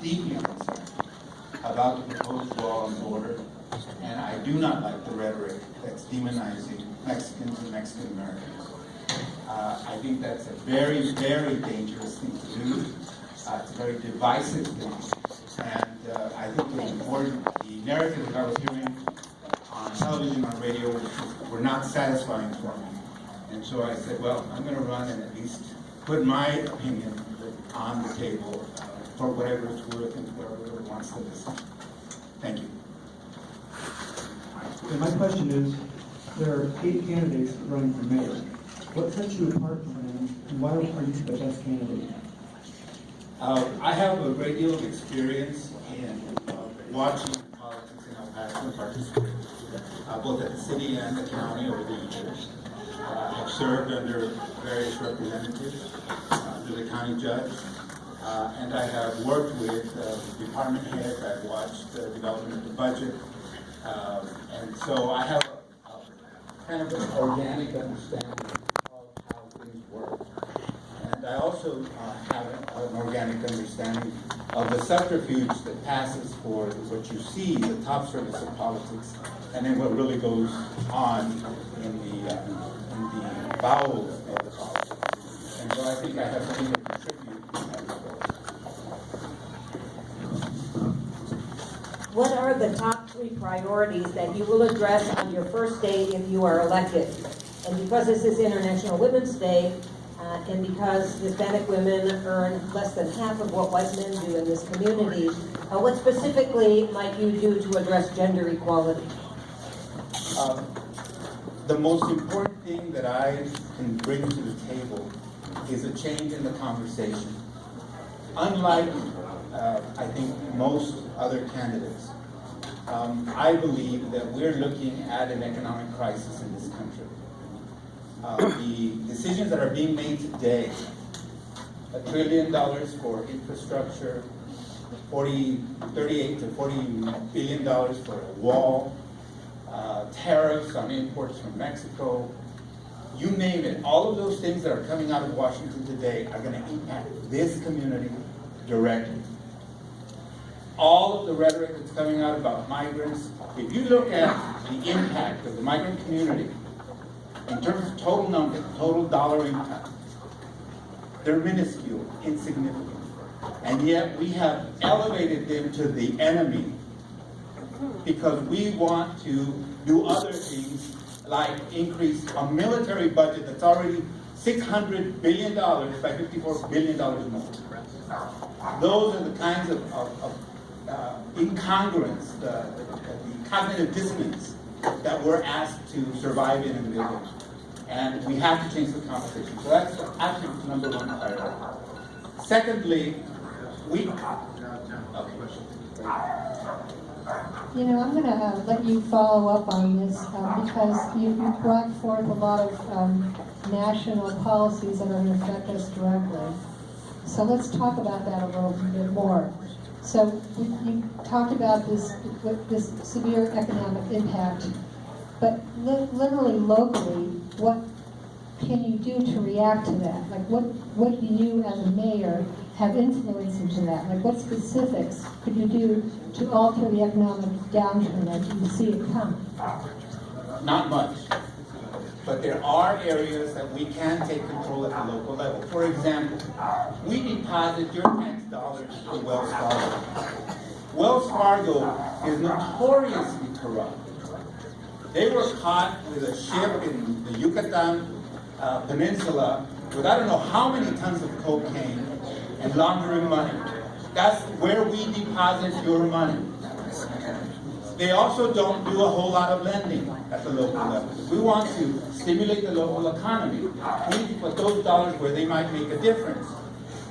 deeply concerned about the proposed law on border, and I do not like the rhetoric that's demonizing Mexicans and Mexican Americans. I think that's a very, very dangerous thing to do. It's a very divisive thing, and I think it was important. The narrative that I was hearing on television, on radio, were not satisfying for me. And so I said, well, I'm going to run and at least put my opinion on the table for whatever it's worth and whoever wants to listen. Thank you. And my question is, there are 8 candidates running for mayor. What sets you apart from them, and why are you the best candidate? I have a great deal of experience in watching politics in El Paso and participating, both at the city and the county over the years. I've served under various representatives, under the county judge, and I have worked with department heads. I've watched the development of the budget, and so I have a kind of an organic understanding of how things work. And I also have an organic understanding of the subterfuge that passes for what you see, the top surface of politics, and then what really goes on in the bowels of the politics. And so I think I have something to contribute to that regard. What are the top 3 priorities that you will address on your first day if you are elected? And because this is International Women's Day, and because Hispanic women earn less than half of what white men do in this community, what specifically might you do to address gender equality? The most important thing that I can bring to the table is a change in the conversation. Unlike, I think, most other candidates, I believe that we're looking at an economic crisis in this country. The decisions that are being made today, $1 trillion for infrastructure, 38 to $40 billion for a wall, tariffs on imports from Mexico, you name it. All of those things that are coming out of Washington today are going to impact this community directly. All of the rhetoric that's coming out about migrants, if you look at the impact of the migrant community, in terms of total number, total dollar impact, they're minuscule, insignificant. And yet we have elevated them to the enemy because we want to do other things like increase a military budget that's already $600 billion by $54 billion more. Those are the kinds of incongruence, the cognitive dissonance that we're asked to survive in and live in. And we have to change the conversation. So that's actually number 1 priority. Secondly, we... Okay. You know, I'm going to let you follow up on this because you brought forth a lot of national policies that are going to affect us directly. So let's talk about that a little bit more. So you talked about this severe economic impact, but literally locally, what can you do to react to that? Like what do you as a mayor have influence into that? Like what specifics could you do to alter the economic downturn as you see it coming? Not much. But there are areas that we can take control at the local level. For example, we deposit your tax dollars to Wells Fargo. Wells Fargo is notoriously corrupt. They were caught with a ship in the Yucatan Peninsula with I don't know how many tons of cocaine and laundering money. That's where we deposit your money. They also don't do a whole lot of lending at the local level. If we want to stimulate the local economy, we need to put those dollars where they might make a difference.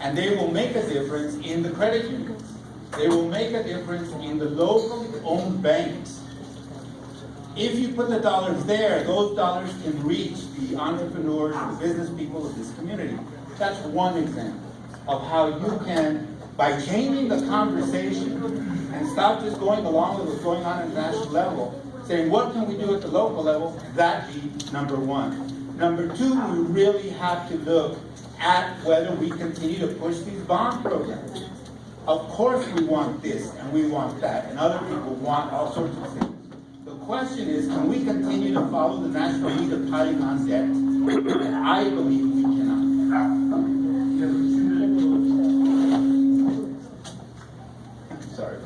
And they will make a difference in the credit unions. They will make a difference in the locally owned banks. If you put the dollars there, those dollars can reach the entrepreneurs, the business people of this community. That's one example of how you can, by changing the conversation and stop just going along with what's going on at the national level, saying what can we do at the local level, that'd be number 1. Number 2, we really have to look at whether we continue to push these bond programs. Of course we want this and we want that, and other people want all sorts of things. The question is, can we continue to follow the national lead of piling on debt? And I believe we cannot. Sorry.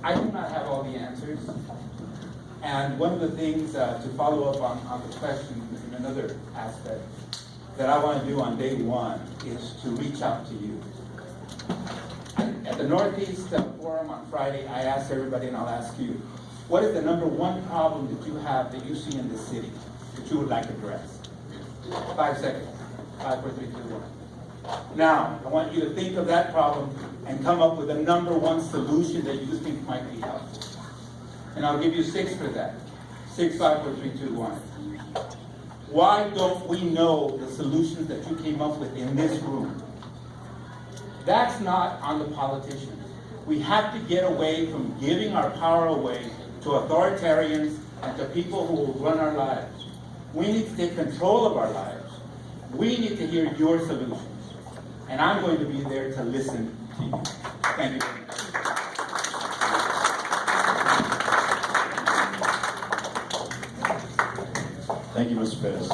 I do not have all the answers. And one of the things to follow up on the question in another aspect that I want to do on day one is to reach out to you. At the Northeast Forum on Friday, I asked everybody, and I'll ask you, what is the number one problem that you have that you see in the city that you would like addressed? 5 seconds. 5, 4, 3, 2, 1. Now, I want you to think of that problem and come up with a number one solution that you think might be helpful. And I'll give you 6 for that. 6, 5, 4, 3, 2, 1. Why don't we know the solutions that you came up with in this room? That's not on the politicians. We have to get away from giving our power away to authoritarians and to people who will run our lives. We need to take control of our lives. We need to hear your solutions. And I'm going to be there to listen to you. Thank you very much. Thank you, Mr. Perez.